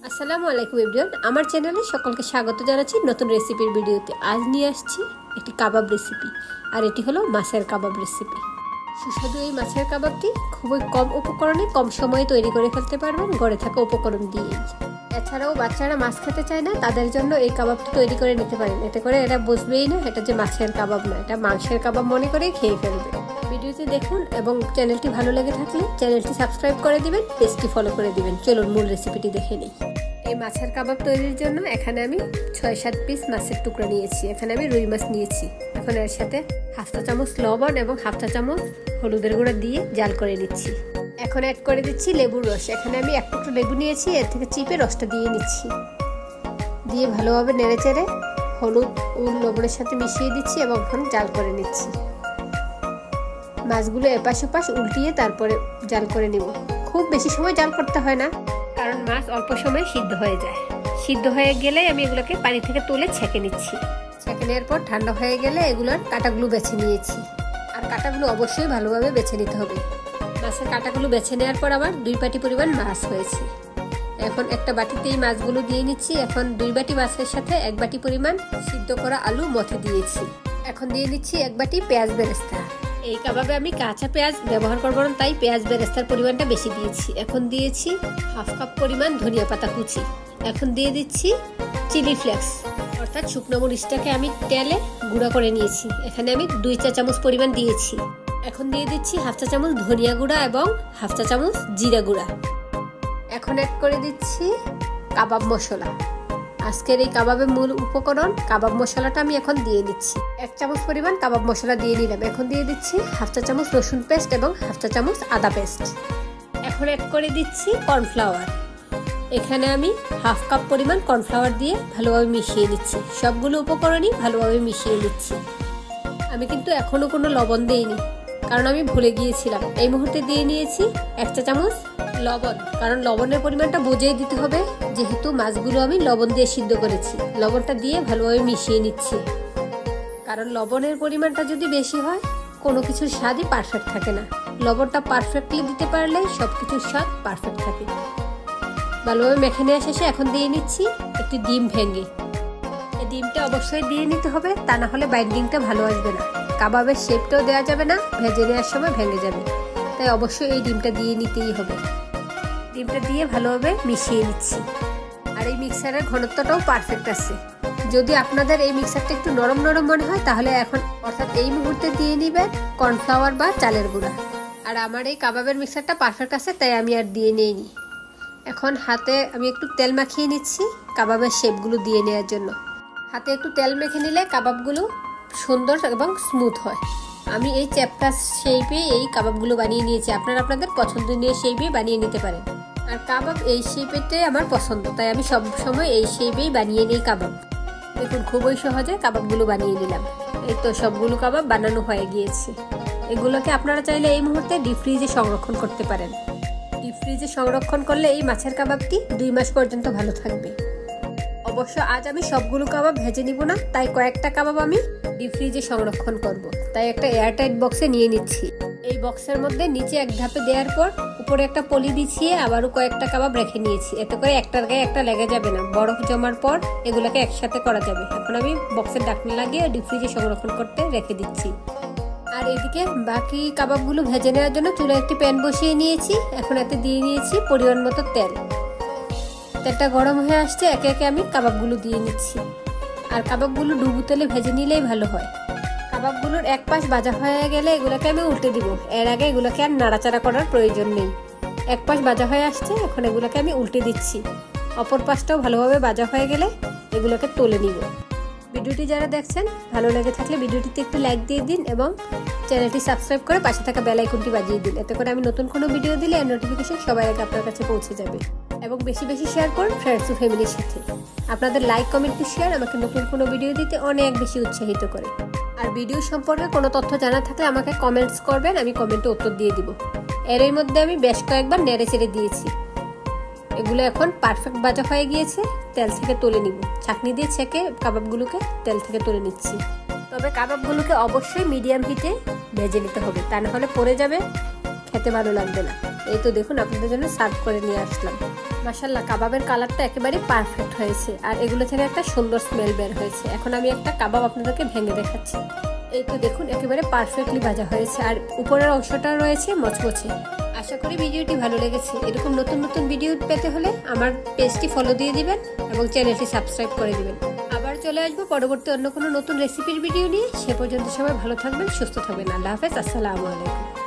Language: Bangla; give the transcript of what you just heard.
আসসালামু আলাইকুম এভরিওয়ান, আমার চ্যানেলে সকলকে স্বাগত জানাচ্ছি নতুন রেসিপির ভিডিওতে। আজ নিয়ে আসছি একটি কাবাব রেসিপি, আর এটি হলো মাছের কাবাব রেসিপি। সুস্বাদু এই মাছের কাবাবটি খুবই কম উপকরণে কম সময়ে তৈরি করে ফেলতে পারবেন ঘরে থাকা উপকরণ দিয়েই। এছাড়াও বাচ্চারা মাছ খেতে চায় না, তাদের জন্য এই কাবাবটি তৈরি করে নিতে পারেন। এতে করে এরা বুঝবেই না এটা যে মাছের কাবাব না, এটা মাংসের কাবাব মনে করেই খেয়ে ফেলবে। ভিডিওটি দেখুন এবং চ্যানেলটি ভালো লেগে থাকলে চ্যানেলটি সাবস্ক্রাইব করে দিবেন, পেজটি ফলো করে দিবেন। চলুন মূল রেসিপিটি দেখে নিই। এই মাছের কাবাব তৈরির জন্য এখানে আমি 6-7 পিস মাছের টুকরা নিয়েছি। এখানে আমি রুই মাছ নিয়েছি। এখন এর সাথে হাফ চা চামচ লবণ এবং হাফ চা চামচ হলুদের গুঁড়া দিয়ে জাল করে নিচ্ছি। এখন অ্যাড করে দিচ্ছি লেবুর রস। এখানে আমি এক টুকরো লেবু নিয়েছি, এর থেকে চিপে রসটা দিয়ে নিচ্ছি। দিয়ে ভালোভাবে নেড়ে চেড়ে হলুদ ও লবণের সাথে মিশিয়ে দিচ্ছি এবং এখন জাল করে নিচ্ছি। মাছগুলো এপাশ ওপাশ উল্টিয়ে তারপরে জাল করে নিব। খুব বেশি সময় জাল করতে হয় না, কারণ মাছ অল্প সময়ে সিদ্ধ হয়ে যায়। সিদ্ধ হয়ে গেলে আমি এগুলোকে পানি থেকে তুলে ছেঁকে নিচ্ছি। ছেঁকে নেওয়ার পর ঠান্ডা হয়ে গেলে এগুলোর কাঁটাগুলো বেছে নিয়েছি। আর কাঁটাগুলো অবশ্যই ভালোভাবে বেছে নিতে হবে। মাছের কাঁটাগুলো বেছে নেওয়ার পর আমার 2 বাটি পরিমাণ মাছ হয়েছে। এখন একটা বাটিতে এই মাছগুলো দিয়ে নিচ্ছি। এখন 2 বাটি মাছের সাথে 1 বাটি পরিমাণ সিদ্ধ করা আলু মথে দিয়েছি। এখন দিয়ে নিচ্ছি 1 বাটি পেঁয়াজ বেরেস্তা। এই কাবাবে আমি কাঁচা পেঁয়াজ ব্যবহার করবো না, তাই পেঁয়াজ বেরেস্তার পরিমাণটা বেশি দিয়েছি। এখন দিয়েছি হাফ কাপ পরিমাণ ধনিয়া পাতা কুচি। এখন দিয়ে দিচ্ছি চিলি ফ্লেক্স, অর্থাৎ শুকনো মরিচটাকে আমি তেলে গুঁড়া করে নিয়েছি। এখানে আমি 2 চা চামচ পরিমাণ দিয়েছি। এখন দিয়ে দিচ্ছি হাফ চা চামচ ধনিয়া গুঁড়া এবং হাফ চা চামচ জিরা গুঁড়া। এখন অ্যাড করে দিচ্ছি কাবাব মশলা। আজকের এই কাবাবের মূল উপকরণ কাবাব মশলাটা আমি এখন দিয়ে দিচ্ছি। 1 চামচ পরিমাণ কাবাব মশলা দিয়ে নিলাম। এখন দিয়ে দিচ্ছি হাফ চা চামচ রসুন পেস্ট এবং হাফ চা চামচ আদা পেস্ট। এখন অ্যাড করে দিচ্ছি কর্নফ্লাওয়ার। এখানে আমি হাফ কাপ পরিমাণ কর্নফ্লাওয়ার দিয়ে ভালোভাবে মিশিয়ে নিচ্ছি। সবগুলো উপকরণই ভালোভাবে মিশিয়ে নিচ্ছি। আমি কিন্তু এখনো কোনো লবণ দিইনি, কারণ আমি ভুলে গিয়েছিলাম। এই মুহূর্তে দিয়ে নিয়েছি 1 চা চামচ লবণ, কারণ লবণের পরিমাণটা বুঝেই দিতে হবে, যেহেতু মাছগুলো আমি লবণ দিয়ে সিদ্ধ করেছি। লবণটা দিয়ে ভালোভাবে মিশিয়ে নিচ্ছি, কারণ লবণের পরিমাণটা যদি বেশি হয় কোনো কিছুর স্বাদই পারফেক্ট থাকে না। লবণটা পারফেক্টলি দিতে পারলে সবকিছুর স্বাদ পারফেক্ট থাকে। ভালোভাবে মেখে নেওয়া শেষে এখন দিয়ে নিচ্ছি একটি ডিম ভেঙে। এই ডিমটা অবশ্যই দিয়ে নিতে হবে, তা না হলে বাইন্ডিংটা ভালো আসবে না। কাবাবের শেপটাও দেওয়া যাবে না, ভেজে নেওয়ার সময় ভেঙে যাবে। তাই অবশ্যই এই ডিমটা দিয়ে নিতেই হবে। ডিমটা দিয়ে ভালোভাবে মিশিয়ে নিচ্ছি। আর এই মিক্সারের ঘনত্বটাও পারফেক্ট আছে। যদি আপনাদের এই মিক্সারটা একটু নরম নরম মনে হয়, তাহলে এখন অর্থাৎ এই মুহূর্তে দিয়ে নিবেন কর্নফ্লাওয়ার বা চালের গুঁড়া। আর আমার এই কাবাবের মিক্সারটা পারফেক্ট আছে, তাই আমি আর দিয়ে নিইনি। এখন হাতে আমি একটু তেল মাখিয়ে নিচ্ছি কাবাবের শেপগুলো দিয়ে নেওয়ার জন্য। হাতে একটু তেল মেখে নিলে কাবাবগুলো সুন্দর এবং স্মুথ হয়। আমি এই চ্যাপটা শেপে এই কাবাবগুলো বানিয়ে নিয়েছি। আপনারা আপনাদের পছন্দনীয় শেপে বানিয়ে নিতে পারেন। আর কাবাব এই শেপেটাই আমার পছন্দ, তাই আমি সব সময় এই শেপেই বানিয়ে নিই কাবাব। দেখুন খুবই সহজে কাবাবগুলো বানিয়ে নিলাম। এই তো সবগুলো কাবাব বানানো হয়ে গিয়েছে। এগুলোকে আপনারা চাইলে এই মুহূর্তে ডিপ ফ্রিজে সংরক্ষণ করতে পারেন। ডিপ ফ্রিজে সংরক্ষণ করলে এই মাছের কাবাবটি 2 মাস পর্যন্ত ভালো থাকবে। অবশ্য আজ আমি সবগুলো কাবাব ভেজে নিব না, তাই কয়েকটা কাবাব আমি ডিপ ফ্রিজে সংরক্ষণ করব। তাই একটা এয়ারটাইট বক্সে নিয়ে নিচ্ছি। এই বক্সের মধ্যে নিচে 1 ধাপে দেওয়ার পর উপরে একটা পলি বিছিয়ে আবারও কয়েকটা কাবাব রেখে নিয়েছি। এতে করে একটার গায়ে একটা লেগে যাবে না। বরফ জমার পর এগুলোকে একসাথে করা যাবে। এখন আমি বক্সের ঢাকনা লাগিয়ে ডিপ ফ্রিজে সংরক্ষণ করতে রেখে দিচ্ছি। আর এদিকে বাকি কাবাবগুলো ভেজে নেওয়ার জন্য চুলায় একটি প্যান বসিয়ে নিয়েছি। এখন এতে দিয়ে নিয়েছি পরিমাণ মতো তেল। তেলটা গরম হয়ে আসছে, একে একে আমি কাবাবগুলো দিয়ে নিচ্ছি। আর কাবাবগুলো ডুবো তেলে ভেজে নিলেই ভালো হয়। কাবাবগুলোর এক পাশ ভাজা হয়ে গেলে এগুলোকে আমি উল্টে দিব। এর আগে এগুলোকে আর নাড়াচাড়া করার প্রয়োজন নেই। এক পাশ ভাজা হয়ে আসছে, এখন এগুলোকে আমি উল্টে দিচ্ছি। অপর পাশটাও ভালোভাবে ভাজা হয়ে গেলে এগুলোকে তুলে নিব। ভিডিওটি যারা দেখছেন ভালো লেগে থাকলে ভিডিওটিতে একটু লাইক দিয়ে দিন এবং চ্যানেলটি সাবস্ক্রাইব করে পাশে থাকা বেল আইকনটি বাজিয়ে দিন। এতে করে আমি নতুন কোনো ভিডিও দিলে এর নোটিফিকেশন সবার আগে আপনার কাছে পৌঁছে যাবে। এবং বেশি বেশি শেয়ার করুন ফ্রেন্ডস ও ফ্যামিলির সাথে। আপনাদের লাইক, কমেন্ট, শেয়ার আমাকে নতুন কোনো ভিডিও দিতে অনেক বেশি উৎসাহিত করে। আর ভিডিও সম্পর্কে কোনো তথ্য জানা থাকলে আমাকে কমেন্টস করবেন, আমি কমেন্টে উত্তর দিয়ে দিব। এর মধ্যে আমি বেশ কয়েকবার নেড়ে চেড়ে দিয়েছি। এগুলো এখন পারফেক্ট ভাজা হয়ে গিয়েছে। তেল থেকে তুলে নিব। ছাঁকনি দিয়ে ছেঁকে কাবাবগুলোকে তেল থেকে তুলে নিচ্ছি। তবে কাবাবগুলোকে অবশ্যই মিডিয়াম হিটে ভেজে নিতে হবে, তা না হলে পড়ে যাবে, খেতে ভালো লাগবে না। এই তো দেখুন আপনাদের জন্য সার্ভ করে নিয়ে আসলাম। মাশাআল্লাহ, কাবাবের কালারটা একেবারে পারফেক্ট হয়েছে আর এগুলো থেকে একটা সুন্দর স্মেল বের হয়েছে। এখন আমি একটা কাবাব আপনাদেরকে ভেঙে দেখাচ্ছি। এই তো দেখুন, একেবারে পারফেক্টলি ভাজা হয়েছে আর উপরের অংশটা রয়েছে মচমচে। আশা করি ভিডিওটি ভালো লেগেছে। এরকম নতুন নতুন ভিডিও পেতে হলে আমার পেজটি ফলো দিয়ে দিবেন এবং চ্যানেলটি সাবস্ক্রাইব করে দিবেন। আবার চলে আসবো পরবর্তী অন্য কোনো নতুন রেসিপির ভিডিও নিয়ে। সে পর্যন্ত সবাই ভালো থাকবেন, সুস্থ থাকবেন। আল্লাহ হাফেজ, আসসালামু আলাইকুম।